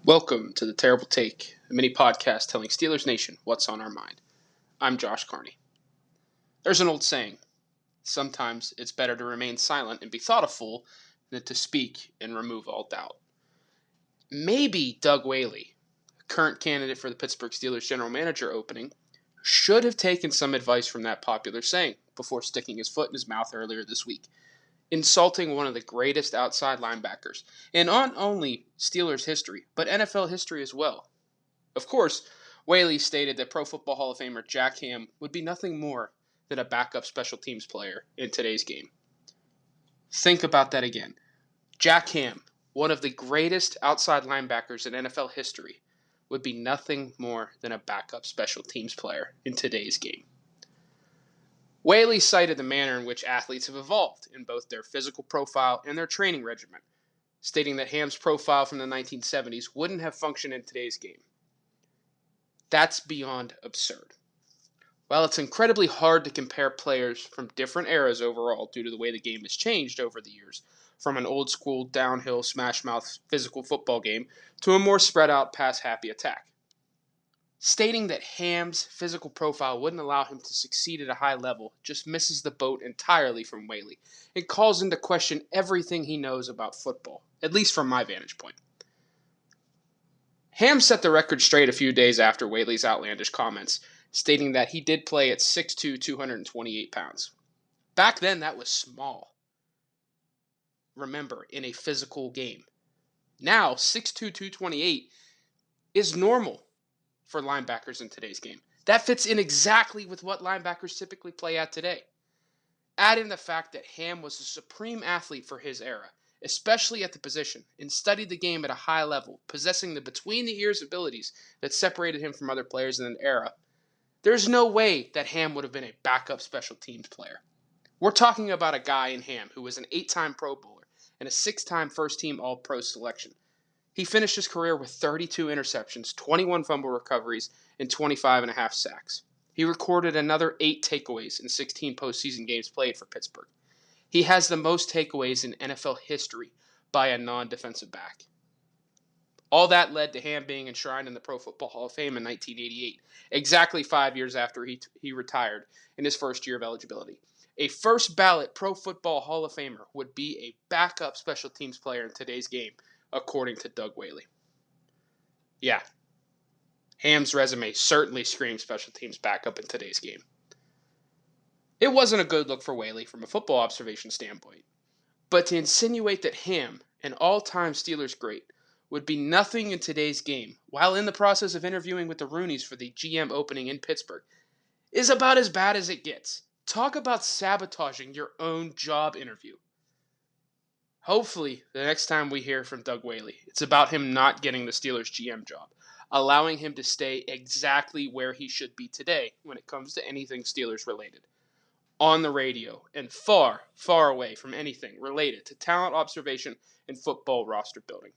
Welcome to The Terrible Take, a mini podcast telling Steelers Nation what's on our mind. I'm Josh Carney. There's an old saying, sometimes it's better to remain silent and be thought a fool than to speak and remove all doubt. Maybe Doug Whaley, current candidate for the Pittsburgh Steelers general manager opening, should have taken some advice from that popular saying before sticking his foot in his mouth earlier this week, insulting one of the greatest outside linebackers in not only Steelers history, but NFL history as well. Of course, Whaley stated that Pro Football Hall of Famer Jack Ham would be nothing more than a backup special teams player in today's game. Think about that again. Jack Ham, one of the greatest outside linebackers in NFL history, would be nothing more than a backup special teams player in today's game. Whaley cited the manner in which athletes have evolved in both their physical profile and their training regimen, stating that Ham's profile from the 1970s wouldn't have functioned in today's game. That's beyond absurd. While it's incredibly hard to compare players from different eras overall due to the way the game has changed over the years, from an old school downhill smash mouth physical football game to a more spread out pass happy attack. Stating that Ham's physical profile wouldn't allow him to succeed at a high level just misses the boat entirely from Whaley. It calls into question everything he knows about football, at least from my vantage point. Ham set the record straight a few days after Whaley's outlandish comments, stating that he did play at 6'2", 228 pounds. Back then, that was small. Remember, in a physical game. Now, 6'2", 228 is normal for linebackers in today's game. That fits in exactly with what linebackers typically play at today. Add in the fact that Ham was a supreme athlete for his era, especially at the position, and studied the game at a high level, possessing the between-the-ears abilities that separated him from other players in an era. There's no way that Ham would have been a backup special teams player. We're talking about a guy in Ham who was an 8-time Pro Bowler and a 6-time first-team All-Pro selection. He finished his career with 32 interceptions, 21 fumble recoveries, and 25.5 sacks. He recorded another 8 takeaways in 16 postseason games played for Pittsburgh. He has the most takeaways in NFL history by a non-defensive back. All that led to Ham being enshrined in the Pro Football Hall of Fame in 1988, exactly 5 years after he retired in his first year of eligibility. A first-ballot Pro Football Hall of Famer would be a backup special teams player in today's game, according to Doug Whaley. Yeah, Ham's resume certainly screams special teams backup in today's game. It wasn't a good look for Whaley from a football observation standpoint, but to insinuate that Ham, an all-time Steelers great, would be nothing in today's game while in the process of interviewing with the Rooneys for the GM opening in Pittsburgh is about as bad as it gets. Talk about sabotaging your own job interview. Hopefully, the next time we hear from Doug Whaley, it's about him not getting the Steelers GM job, allowing him to stay exactly where he should be today when it comes to anything Steelers related. On the radio and far, far away from anything related to talent observation and football roster building.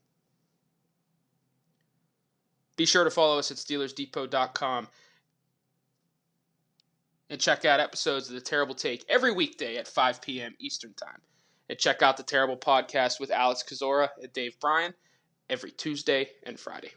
Be sure to follow us at SteelersDepot.com and check out episodes of The Terrible Take every weekday at 5 p.m. Eastern Time. And check out The Terrible Podcast with Alex Kozora and Dave Bryan every Tuesday and Friday.